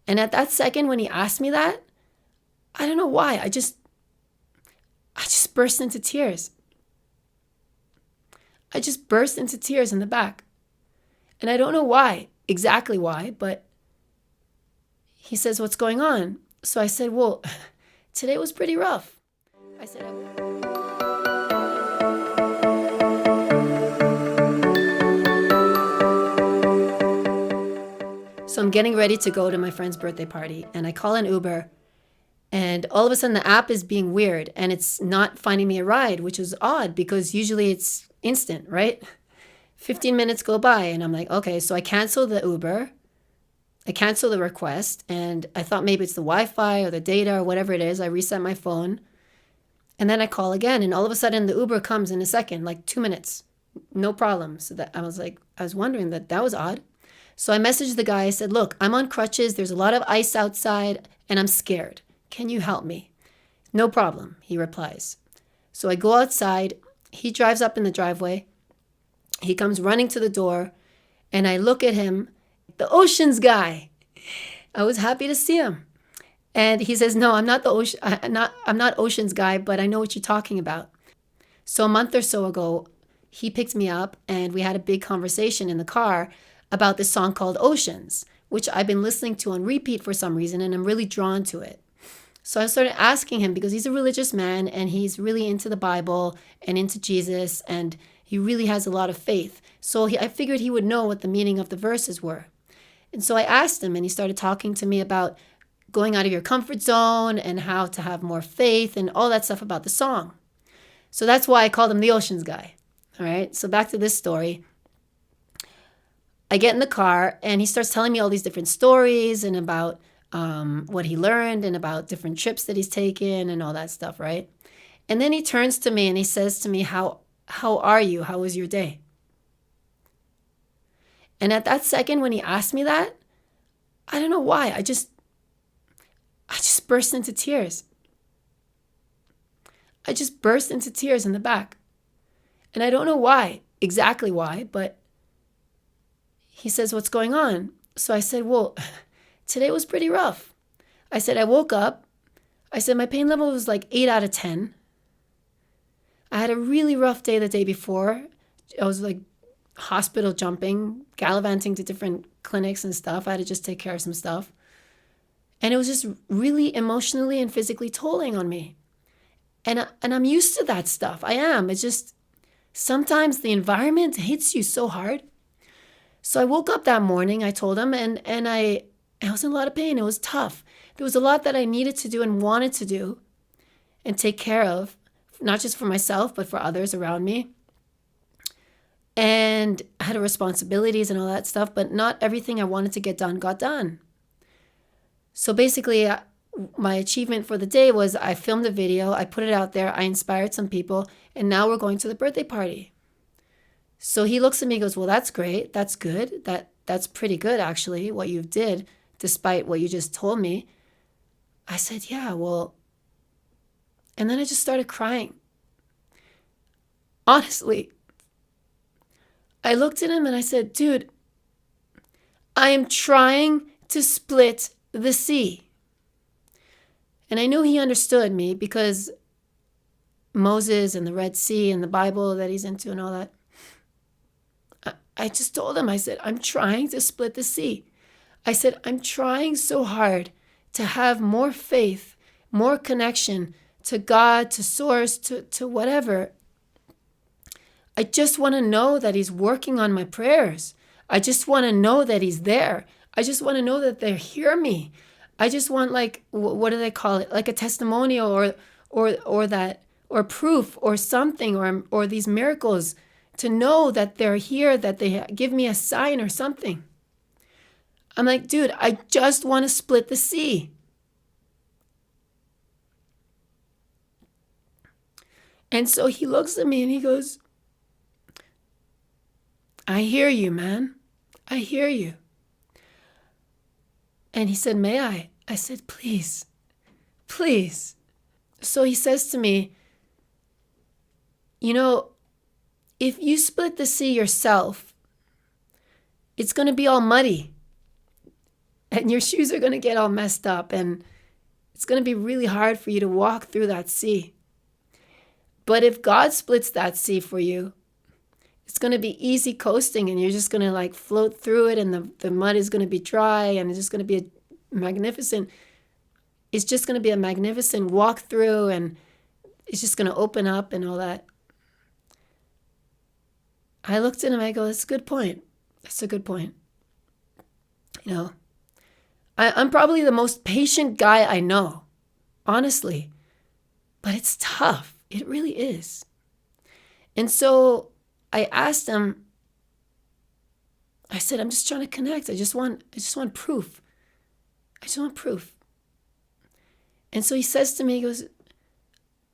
And at that second when he asked me that, I don't know why, I just burst into tears. I just burst into tears in the back. And I don't know why, exactly why, but he says, "What's going on?" So I said, "Well, today was pretty rough." I said, So I'm getting ready to go to my friend's birthday party, and I call an Uber, and all of a sudden the app is being weird and it's not finding me a ride, which is odd because usually it's instant, right? 15 minutes go by and I'm like, okay, so I cancel the Uber. I cancel the request, and I thought maybe it's the Wi-Fi or the data or whatever it is. I reset my phone, and then I call again, and all of a sudden the Uber comes in a second, like 2 minutes, no problem. So that I was wondering that was odd. So I messaged the guy. I said, "Look, I'm on crutches. There's a lot of ice outside, and I'm scared. Can you help me?" "No problem," he replies. So I go outside. He drives up in the driveway. He comes running to the door, and I look at him, the Oceans guy. I was happy to see him. And he says, "No, I'm not the ocean. I'm not Oceans guy, but I know what you're talking about." So a month or so ago, he picked me up, and we had a big conversation in the car about this song called Oceans, which I've been listening to on repeat for some reason, and I'm really drawn to it. So I started asking him, because he's a religious man and he's really into the Bible and into Jesus, and he really has a lot of faith. So I figured he would know what the meaning of the verses were. And so I asked him, and he started talking to me about going out of your comfort zone and how to have more faith and all that stuff about the song. So that's why I called him the Oceans guy. All right, so back to this story. I get in the car and he starts telling me all these different stories and about what he learned and about different trips that he's taken and all that stuff, right? And then he turns to me and he says to me, how are you? How was your day? And at that second when he asked me that, I don't know why, I just burst into tears. I just burst into tears in the back. And I don't know why, exactly why, but he says, "What's going on?" So I said, "Well, today was pretty rough." I said, "I woke up." I said, "My pain level was like 8 out of 10. I had a really rough day the day before. I was like hospital jumping, gallivanting to different clinics and stuff. I had to just take care of some stuff. And it was just really emotionally and physically tolling on me. And I'm used to that stuff. I am. It's just sometimes the environment hits you so hard. So I woke up that morning, I told him, and I was in a lot of pain. It was tough. There was a lot that I needed to do and wanted to do and take care of, not just for myself, but for others around me. And I had responsibilities and all that stuff, but not everything I wanted to get done got done. So basically, my achievement for the day was I filmed a video, I put it out there, I inspired some people, and now we're going to the birthday party. So he looks at me and goes, "Well, that's great. That's good. That's pretty good, actually, what you did, despite what you just told me." I said, "Yeah, well," and then I just started crying. Honestly, I looked at him and I said, "Dude, I am trying to split the sea." And I knew he understood me because Moses and the Red Sea and the Bible that he's into and all that. I just told him, I said, "I'm trying to split the sea." I said, "I'm trying so hard to have more faith, more connection to God, to source, to whatever. I just want to know that he's working on my prayers. I just want to know that he's there. I just want to know that they hear me. I just want, like, what do they call it? Like a testimonial or proof or something, or these miracles, to know that they're here, that they give me a sign or something." I'm like, "Dude, I just want to split the sea." And so he looks at me and he goes, "I hear you, man. I hear you." And he said, "May I?" I said, "Please, please." So he says to me, "You know, if you split the sea yourself, it's going to be all muddy." and your shoes are going to get all messed up, and it's going to be really hard for you to walk through that sea. But if God splits that sea for you, it's going to be easy coasting, and you're just going to like float through it, and the mud is going to be dry, and it's just going to be it's just going to be a magnificent walk through, and it's just going to open up and all that. I looked at him, I go, that's a good point. That's a good point. You know, I'm probably the most patient guy I know, honestly, but it's tough. It really is. And so I asked him, I said, I'm just trying to connect. I just want proof. I just want proof. And so he says to me, he goes,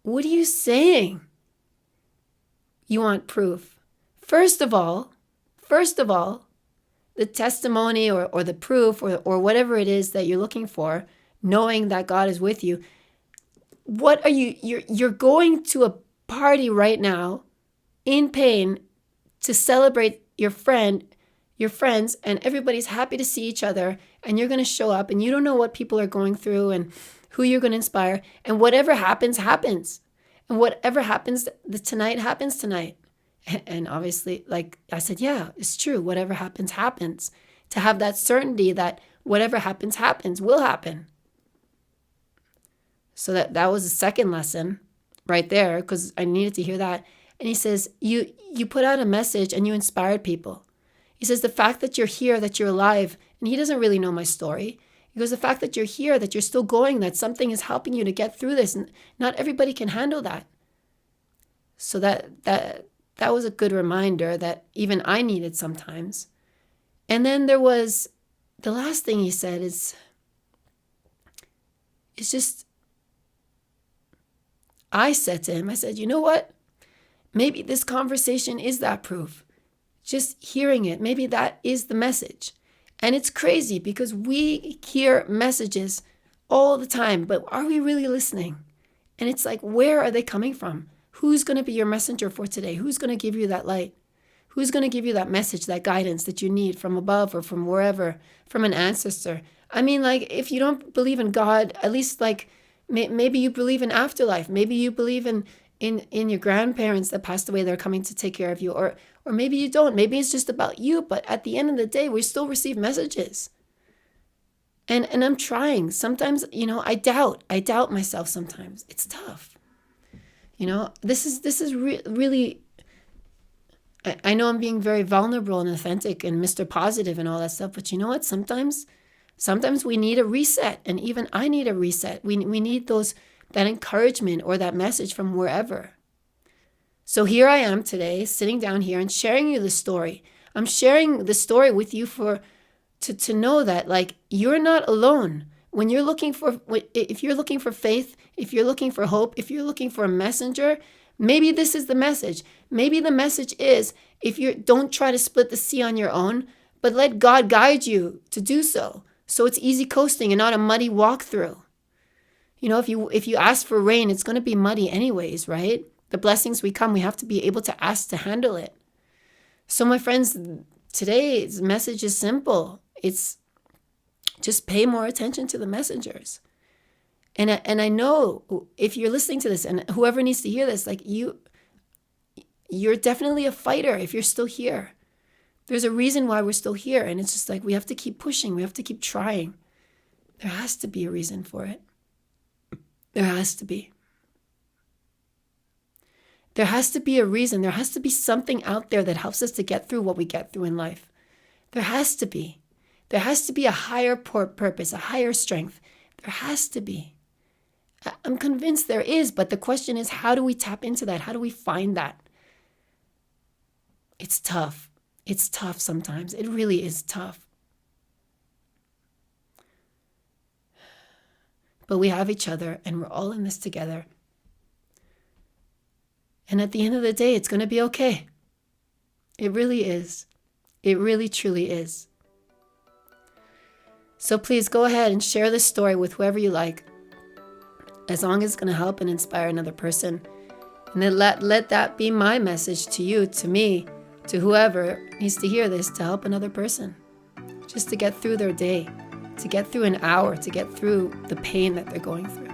what are you saying? You want proof. First of all, the testimony or the proof or whatever it is that you're looking for, knowing that God is with you, what are you're going to a party right now in pain to celebrate your friends, and everybody's happy to see each other, and you're going to show up, and you don't know what people are going through and who you're going to inspire, and whatever happens, happens. And whatever happens tonight happens tonight. And obviously, like I said, yeah, it's true. Whatever happens, happens. To have that certainty that whatever happens, happens, will happen. So that was the second lesson right there, because I needed to hear that. And he says, you put out a message and you inspired people. He says, the fact that you're here, that you're alive, and he doesn't really know my story. He goes, the fact that you're here, that you're still going, that something is helping you to get through this, and not everybody can handle that. So that was a good reminder that even I needed sometimes. And then there was, the last thing he said is just, I said to him, I said, you know what? Maybe this conversation is that proof. Just hearing it, maybe that is the message. And it's crazy because we hear messages all the time, but are we really listening? And it's like, where are they coming from? Who's going to be your messenger for today? Who's going to give you that light? Who's going to give you that message, that guidance that you need from above or from wherever, from an ancestor? I mean, like, if you don't believe in God, at least like maybe you believe in afterlife. Maybe you believe in your grandparents that passed away, they're coming to take care of you. Or maybe you don't. Maybe it's just about you. But at the end of the day, we still receive messages. And I'm trying. Sometimes, I doubt myself sometimes. It's tough. This is really, I know I'm being very vulnerable and authentic and Mr. Positive and all that stuff. But you know what? Sometimes we need a reset. And even I need a reset. We need that encouragement or that message from wherever. So here I am today, sitting down here and sharing you the story. I'm sharing the story with you to know that, like, you're not alone. When you're looking for, if you're looking for faith, if you're looking for hope, if you're looking for a messenger, maybe this is the message. Maybe the message is, don't try to split the sea on your own, but let God guide you to do so. So it's easy coasting and not a muddy walkthrough. If you ask for rain, it's going to be muddy anyways, right? The blessings we have to be able to ask to handle it. So my friends, today's message is simple. It's just pay more attention to the messengers. And I know if you're listening to this and whoever needs to hear this, like you're definitely a fighter if you're still here. There's a reason why we're still here. And it's just like, we have to keep pushing. We have to keep trying. There has to be a reason for it. There has to be. There has to be a reason. There has to be something out there that helps us to get through what we get through in life. There has to be. There has to be a higher purpose, a higher strength. There has to be. I'm convinced there is, but the question is, how do we tap into that? How do we find that? It's tough. It's tough sometimes. It really is tough. But we have each other, and we're all in this together. And at the end of the day, it's going to be okay. It really is. It really, truly is. So please go ahead and share this story with whoever you like, as long as it's going to help and inspire another person. And then let that be my message to you, to me, to whoever needs to hear this, to help another person, just to get through their day, to get through an hour, to get through the pain that they're going through.